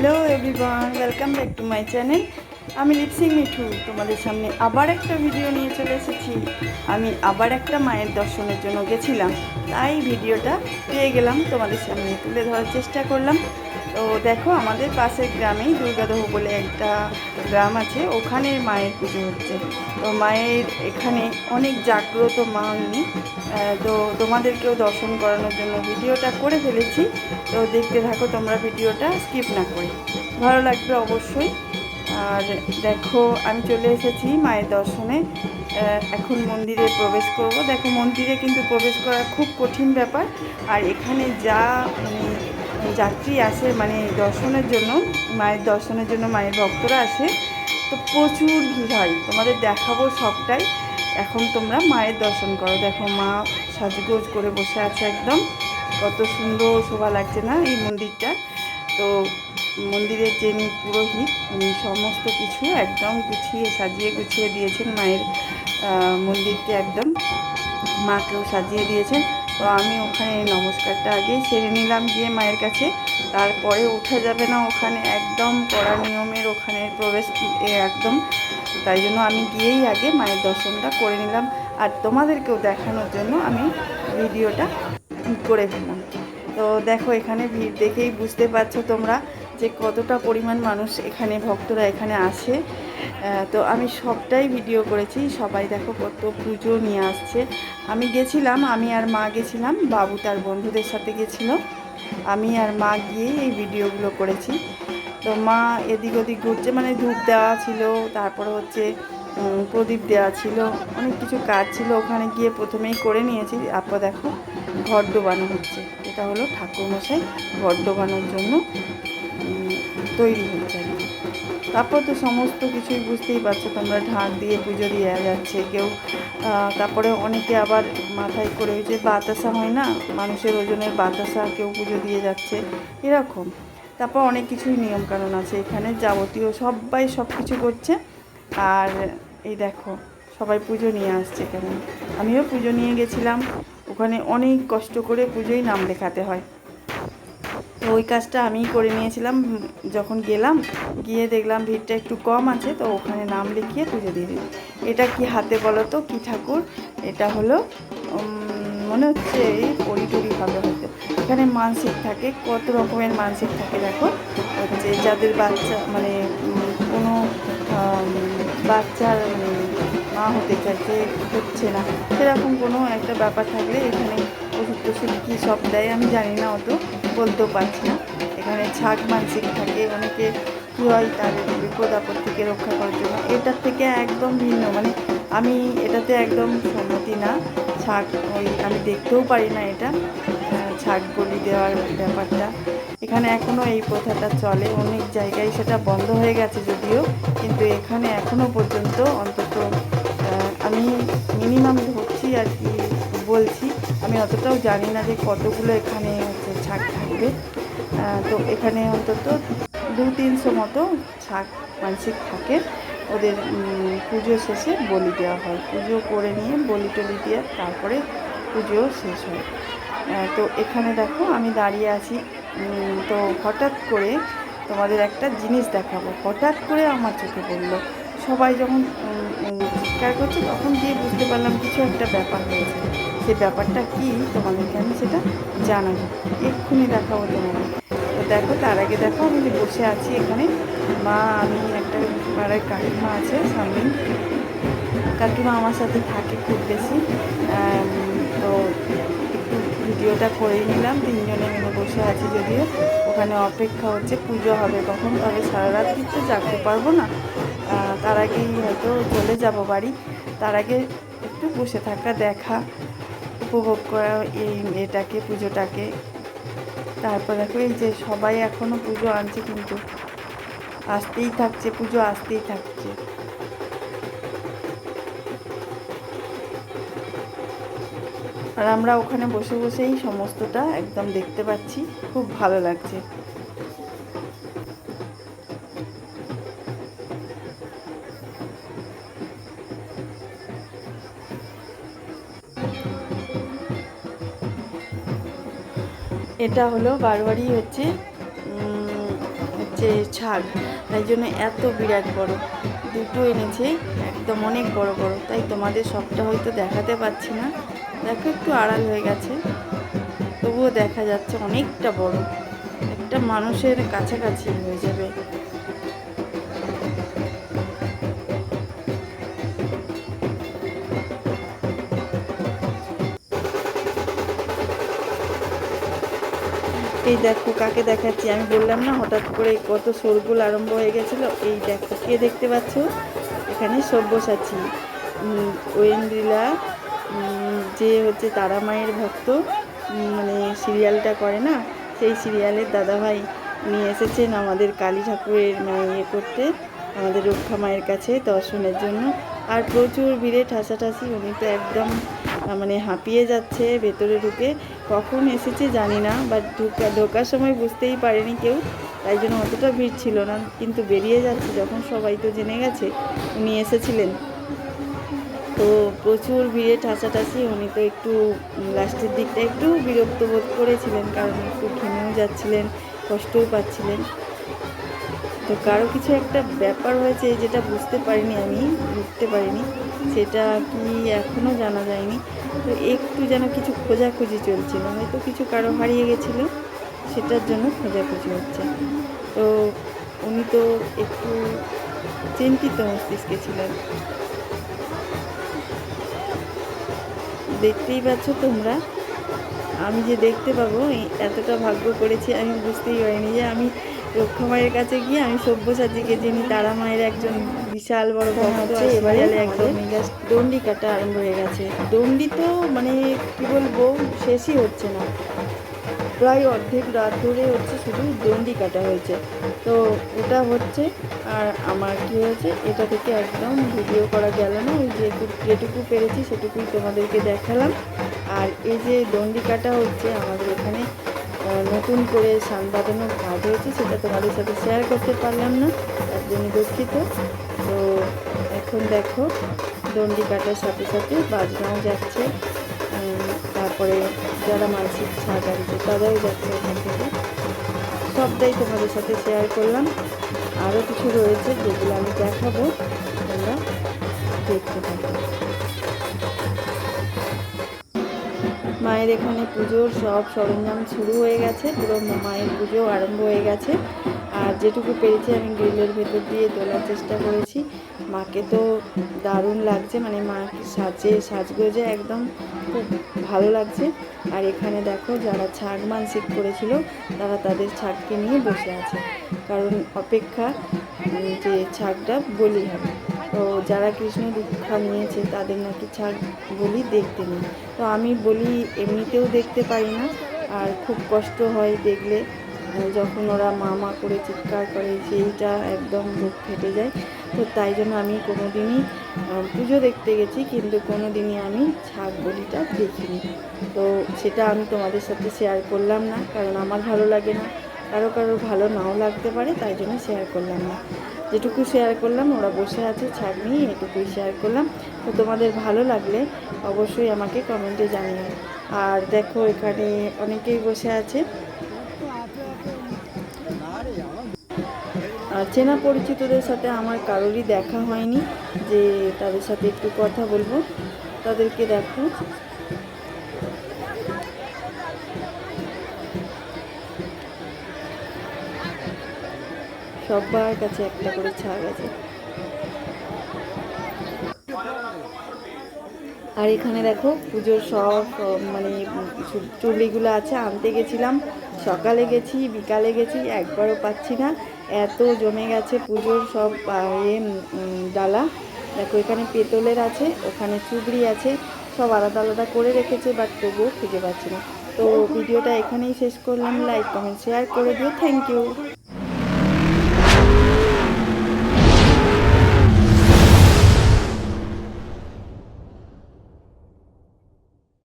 Hello everyone, welcome back to my channel. আমি lip sync Mithu তোমাদের সামনে আবার একটা ভিডিও নিয়ে চলে এসেছি। আমি আবার একটা মায়ের দর্শনের জন্য গেছিলাম, তাই ভিডিওটা পেয়ে গেলাম, তোমাদের সামনে তুলে ধরার চেষ্টা করলাম। তো দেখো, আমাদের পাশের গ্রামেই দুর্গাদহ বলে একটা গ্রাম আছে, ওখানে মায়ের পুজো হচ্ছে। তো মায়ের এখানে অনেক জাগ্রত মা উনি। তো তোমাদেরকেও দর্শন করানোর জন্য ভিডিওটা করে ফেলেছি। তো দেখতে থাকো তোমরা, ভিডিওটা স্কিপ না করে, ভালো লাগবে অবশ্যই। আর দেখো, আমি চলে এসেছি মায়ের দর্শনে। এখন মন্দিরে প্রবেশ করব। দেখো, মন্দিরে কিন্তু প্রবেশ করা খুব কঠিন ব্যাপার। আর এখানে যা যাত্রী আসে, মানে দর্শনের জন্য, মায়ের দর্শনের জন্য মায়ের ভক্তরা আসে, তো প্রচুর ভিড় হয়। তোমাদের দেখাবো সবটাই। এখন তোমরা মায়ের দর্শন করো। দেখো, মা সাজগোজ করে বসে আছে একদম, কত সুন্দর শোভা লাগছে না এই মন্দিরটা। তো মন্দিরের যিনি পুরোহিত, উনি সমস্ত কিছু একদম গুছিয়ে সাজিয়ে গুছিয়ে দিয়েছেন মায়ের মন্দিরকে, একদম মাকেও সাজিয়ে দিয়েছেন। তো আমি ওখানে নমস্কারটা আগেই সেরে নিলাম গিয়ে মায়ের কাছে। তারপরে ওঠা যাবে না ওখানে, একদম কড়া নিয়মের ওখানে প্রবেশ একদম। তাই জন্য আমি গিয়েই আগে মায়ের দর্শনটা করে নিলাম, আর তোমাদেরকেও দেখানোর জন্য আমি ভিডিওটা করে ফেললাম। তো দেখো, এখানে ভিড় দেখেই বুঝতে পারছো তোমরা যে কতটা পরিমাণ মানুষ এখানে, ভক্তরা এখানে আসে। তো আমি সবটাই ভিডিও করেছি। সবাই দেখো কত পুজো নিয়ে আসছে। আমি গেছিলাম, আমি আর মা গেছিলাম, বাবু তার বন্ধুদের সাথে গেছিল। আমি আর মা গিয়েই এই ভিডিওগুলো করেছি। তো মা এদিক ওদিক ঘুরছে, মানে ধূপ দেওয়া ছিল, তারপরে হচ্ছে প্রদীপ দেওয়া ছিল, অনেক কিছু কাজ ছিল, ওখানে গিয়ে প্রথমেই করে নিয়েছি। তারপর দেখো ঘর ডোবানো হচ্ছে। এটা হলো ঠাকুরমশাই ঘর ডোবানোর জন্য তৈরি হচ্ছে আর কি। তারপর তো সমস্ত কিছুই বুঝতেই পারছো তোমরা, ঢাক দিয়ে পুজো দিয়ে যাচ্ছে কেউ। তারপরে অনেকে আবার মাথায় করে ওই যে বাতাসা হয় না, মানুষের ওজনের বাতাসা, কেউ পুজো দিয়ে যাচ্ছে এরকম। তারপর অনেক কিছুই নিয়মকানুন আছে এখানে, যাবতীয় সবাই সব কিছু করছে। আর এই দেখো, সবাই পুজো নিয়ে আসছে এখানে। আমিও পুজো নিয়ে গেছিলাম, ওখানে অনেক কষ্ট করে পুজোয় নাম লেখাতে হয়। তো ওই কাজটা আমিই করে নিয়েছিলাম। যখন গেলাম, গিয়ে দেখলাম ভিড়টা একটু কম আছে, তো ওখানে নাম লিখিয়ে পুজো দিয়ে দিই। এটা কি হাতে বলো তো, কী ঠাকুর? এটা হলো মনে হচ্ছে এই পরিটরি হবে হয়তো। এখানে মানসিক থাকে, কত রকমের মানসিক থাকে। দেখো হচ্ছে যাদের বাচ্চা, মানে কোনো বাচ্চার মা হতে চাইছে, হচ্ছে না, সেরকম কোনো একটা ব্যাপার থাকলে এখানে ওষুধ টষুধ কী সব দেয়, আমি জানি না, অত বলতেও পারছি না। এখানে ছাগ মানসিক থাকে, অনেকে কী হয় তাদের বিপদ আপদ থেকে রক্ষা করার জন্য। এটার থেকে একদম ভিন্ন, মানে আমি এটাতে একদম সম্মতি না। ছাগ ওই আমি দেখতেও পারি না এটা, ছাগ বলি দেওয়ার ব্যাপারটা। এখানে এখনও এই প্রথাটা চলে, অনেক জায়গায় সেটা বন্ধ হয়ে গেছে যদিও, কিন্তু এখানে এখনও পর্যন্ত অন্তত আমি মিনিমাম ধরছি আর কি, বলছি। আমি অতটাও জানি না যে কতগুলো এখানে হচ্ছে ছাগ থাকবে। তো এখানে অন্তত 200-300 মতো ছাগ মানসিক থাকে। ওদের পুজো শেষে বলি দেওয়া হয়, পুজো করে নিয়ে বলি টলি দিয়ে তারপরে পুজো শেষ হয়। তো এখানে দেখো আমি দাঁড়িয়ে আছি। তো হঠাৎ করে তোমাদের একটা জিনিস দেখাবো, হঠাৎ করে আমার চোখে পড়লো। সবাই যখন চিৎকার করছে, তখন গিয়ে বুঝতে পারলাম কিছু একটা ব্যাপার হয়েছে। সে ব্যাপারটা কি তোমাদেরকে আমি সেটা জানাবো, এক্ষুনি দেখাবো তোমাদের। তো দেখো, তার আগে দেখো আমি বসে আছি এখানে, মা, আমি, একটা পাড়ায় কাকিমা আছে সামনে। কাকিমা আমার সাথে থাকে খুব বেশি। তো একটু ভিডিওটা করেই নিলাম, তিনজনে মিলে বসে আছি, যদিও ওখানে অপেক্ষা হচ্ছে পুজো হবে কখন। তবে সারা রাত্রি তো জাগতে পারবো না, তার আগেই হয়তো চলে যাব বাড়ি। তার আগে একটু বসে থাকা, দেখা, উপভোগ করা এই এটাকে, পুজোটাকে। তারপর দেখো এই যে সবাই এখনও পুজো আনছে, কিন্তু আসতেই থাকছে, পুজো আসতেই থাকছে। আর আমরা ওখানে বসে বসেই সমস্তটা একদম দেখতে পাচ্ছি, খুব ভালো লাগছে। এটা হলো বারোয়ারি, হচ্ছে হচ্ছে ছাগ, তাই জন্য এত বিরাট বড় দুটো এনেছে, একদম অনেক বড় বড়। তাই তোমাদের সবটা হয়তো দেখাতে পাচ্ছি না, দেখো একটু আড়াল হয়ে গেছে, তবুও দেখা যাচ্ছে অনেকটা বড়, একটা মানুষের কাছাকাছি হয়ে যাবে। এই দেখো কাকে দেখাচ্ছি, আমি বললাম না হঠাৎ করে কত শোরগোল আরম্ভ হয়ে গেছিলো। এই দেখো কে দেখতে পাচ্ছ, এখানে সব্যসাচী ঐন্দ্রিলা, যে হচ্ছে তারা মায়ের ভক্ত, মানে সিরিয়ালটা করে না, সেই সিরিয়ালের দাদাভাই নিয়ে এসেছেন আমাদের কালী ঠাকুরের মানে ইয়ে করতে, আমাদের রক্ষা মায়ের কাছে দর্শনের জন্য। আর প্রচুর ভিড়ে ঠাসাঠাসি, উনি তো একদম মানে হাঁপিয়ে যাচ্ছে ভেতরে ঢুকে। কখন এসেছে জানি না, বাট ঢোকার সময় বুঝতেই পারেনি কেউ, তাই জন্য অতটা ভিড় ছিল না। কিন্তু বেরিয়ে যাচ্ছে যখন সবাই তো জেনে গেছে উনি এসেছিলেন, তো প্রচুর ভিড়ে ঠাসাঠাসি। উনি তো একটু লাস্টের দিকটা একটু বিরক্ত বোধ করেছিলেন, কারণ একটু ঘেমেও যাচ্ছিলেন, কষ্টও পাচ্ছিলেন। তো কারো কিছু একটা ব্যাপার হয়েছে যেটা বুঝতে পারিনি, আমি বুঝতে পারিনি সেটা কি এখনও জানা যায়নি। তো একটু যেন কিছু খোঁজাখুঁজি চলছিল, হয়তো কিছু কারো হারিয়ে গেছিলো, সেটার জন্য খোঁজাখুঁজি হচ্ছে। তো উনি তো একটু চিন্তিত মস্তিষ্কে ছিলেন। দেখতেই পাচ্ছ তোমরা, আমি যে দেখতে পাবো এতটা ভাগ্য করেছি আমি বুঝতেই পারিনি, যে আমি রক্ষা মায়ের কাছে গিয়ে আমি সব্যসাচীকে, যিনি তারা মায়ের একজন বিশাল বড় ভক্ত, এবারে একদম দণ্ডি কাটা আরম্ভ হয়ে গেছে। দণ্ডি তো মানে কি বলবো, শেষই হচ্ছে না, প্রায় অর্ধেক রাত ধরে হচ্ছে শুধু দণ্ডি কাটা হয়েছে। তো ওটা হচ্ছে, আর আমার কী হয়েছে এটা থেকে একদম ভিডিও করা গেল না, ওই যেটুকু পেরেছি সেটুকুই তোমাদেরকে দেখালাম। আর এই যে দণ্ডি কাটা হচ্ছে আমাদের এখানে নতুন করে সান বাঁধানোর কাজ হয়েছে, সেটা তোমাদের সাথে শেয়ার করতে পারলাম না, তার জন্য দুঃখিত। তো এখন দেখো দণ্ডি কাটার সাথে সাথে বাজনাও যাচ্ছে, তারপরে যারা মানসিক ছাগ আনছে তারাও যাচ্ছে ওখান থেকে। সবটাই তোমাদের সাথে শেয়ার করলাম, আরও কিছু রয়েছে যেগুলো আমি দেখাবো, তোমরা দেখতে থাকো। মায়ের এখানে পুজোর সব সরঞ্জাম শুরু হয়ে গেছে, পুরো মায়ের পুজো আরম্ভ হয়ে গেছে। আর যেটুকু পেরেছি আমি গ্রিলের ভেতর দিয়ে তোলার চেষ্টা করেছি। মাকে তো দারুণ লাগছে, মানে মা সাজগোজে একদম খুব ভালো লাগছে। আর এখানে দেখো যারা ছাগ মানসিক করেছিল তারা তাদের ছাগকে নিয়ে বসে আছে, কারণ অপেক্ষা যে ছাগটা বলি হবে। তো যারা কৃষ্ণ দীক্ষা নিয়েছে তাদের নাকি ছাগ বলি দেখতে নেই। তো আমি বলি এমনিতেও দেখতে পারি না, আর খুব কষ্ট হয় দেখলে, যখন ওরা মা মা করে চিৎকার করে, সেইটা একদম বুক ফেটে যায়। তো তাই জন্য আমি কোনো দিনই পুজো দেখতে গেছি, কিন্তু কোনো দিনই আমি ছাগ বলিটা দেখিনি। তো সেটা আমি তোমাদের সাথে শেয়ার করলাম না, কারণ আমার ভালো লাগে না, কারোর ভালো নাও লাগতে পারে, তাই জন্য শেয়ার করলাম না। যেটুকু শেয়ার করলাম, ওরা বসে আছে ছাগ নিয়ে, এটুকুই শেয়ার করলাম। তো তোমাদের ভালো লাগলে অবশ্যই আমাকে কমেন্টে জানিও। আর দেখো এখানে অনেকেই বসে আছে, আর চেনা পরিচিতদের সাথে আমার কারোরই দেখা হয়নি যে তাদের সাথে একটু কথা বলবো। তাদেরকে দেখো, সবার কাছে একটা করে ছাগ আছে। আর এখানে দেখো পুজোর সব মানে চুড়িগুলো আছে, আনতে গেছিলাম, সকালে গেছি বিকালে গেছি, একবারও পাচ্ছি না, এত জমে গেছে পুজোর সব ডালা। দেখো এখানে পেতলের আছে, ওখানে চুবড়ি আছে, সব আলাদা আলাদা করে রেখেছে, বাট তবুও খুঁজে পাচ্ছি না। তো ভিডিওটা এখানেই শেষ করলাম, লাইক কমেন্ট শেয়ার করে দিও, থ্যাংক ইউ।